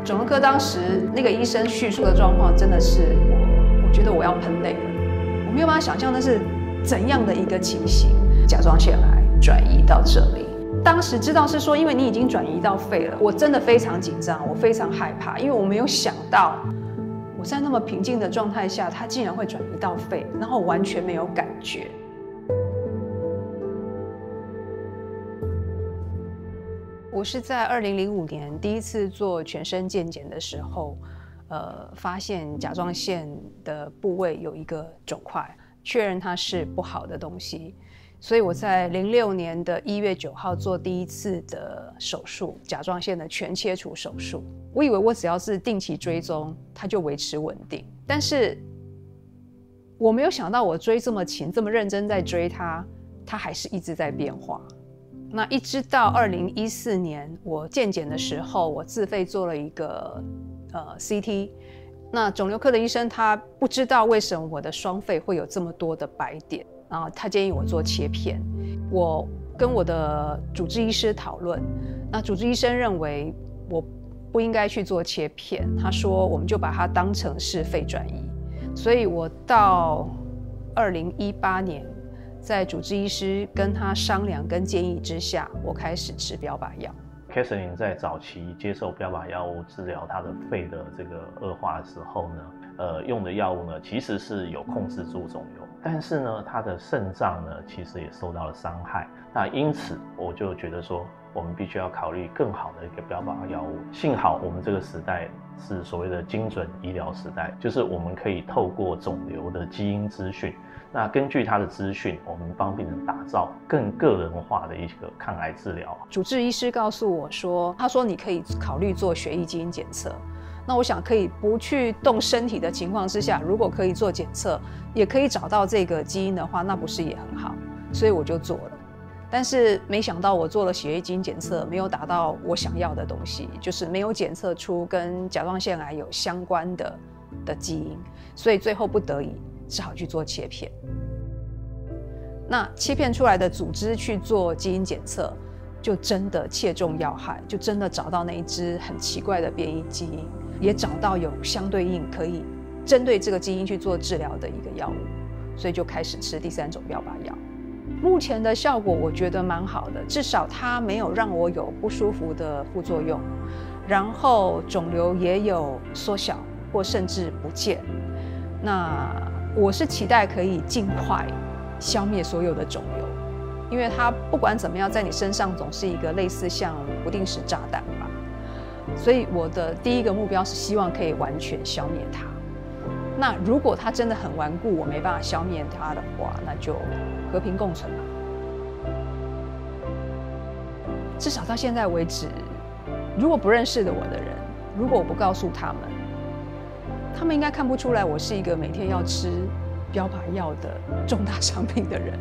肿瘤科当时那个医生叙述的状况，真的是我觉得我要喷泪了。我没有办法想象那是怎样的一个情形，甲状腺癌转移到这里。当时知道是说，因为你已经转移到肺了，我真的非常紧张，我非常害怕，因为我没有想到我在那么平静的状态下，它竟然会转移到肺，然后我完全没有感觉。我是在2005年第一次做全身健检的时候，发现甲状腺的部位有一个肿块，确认它是不好的东西，所以我在06年的1月9号做第一次的手术，甲状腺的全切除手术。我以为我只要是定期追踪，它就维持稳定，但是我没有想到我追这么勤，这么认真在追它，它还是一直在变化。那一直到2014年我健检的时候，我自费做了一个CT。那肿瘤科的医生他不知道为什么我的双肺会有这么多的白点，然后他建议我做切片。我跟我的主治医师讨论，那主治医生认为我不应该去做切片，他说我们就把它当成是肺转移。所以我到2018年。在主治医师跟他商量跟建议之下，我开始吃标靶药。Catherine 在早期接受标靶药物治疗她的肺的这个恶化的时候呢，用的药物呢其实是有控制住肿瘤，但是呢，她的肾脏呢其实也受到了伤害。那因此我就觉得说，我们必须要考虑更好的一个标靶药物。幸好我们这个时代是所谓的精准医疗时代，就是我们可以透过肿瘤的基因资讯。那根据他的资讯，我们帮病人打造更个人化的一个抗癌治疗。主治医师告诉我说，他说你可以考虑做血液基因检测。那我想可以不去动身体的情况之下，如果可以做检测，也可以找到这个基因的话，那不是也很好？所以我就做了。但是没想到我做了血液基因检测，没有达到我想要的东西，就是没有检测出跟甲状腺癌有相关的基因，所以最后不得已只好去做切片。那切片出来的组织去做基因检测，就真的切中要害，就真的找到那一只很奇怪的变异基因，也找到有相对应可以针对这个基因去做治疗的一个药物，所以就开始吃第3种标靶药。目前的效果我觉得蛮好的，至少它没有让我有不舒服的副作用，然后肿瘤也有缩小或甚至不见。那我是期待可以尽快消灭所有的肿瘤，因为它不管怎么样，在你身上总是一个类似像不定时炸弹吧。所以我的第一个目标是希望可以完全消灭它。那如果它真的很顽固，我没办法消灭它的话，那就和平共存吧。至少到现在为止，如果不认识的我的人，如果我不告诉他们，他们应该看不出来我是一个每天要吃标靶药的重大伤病的人。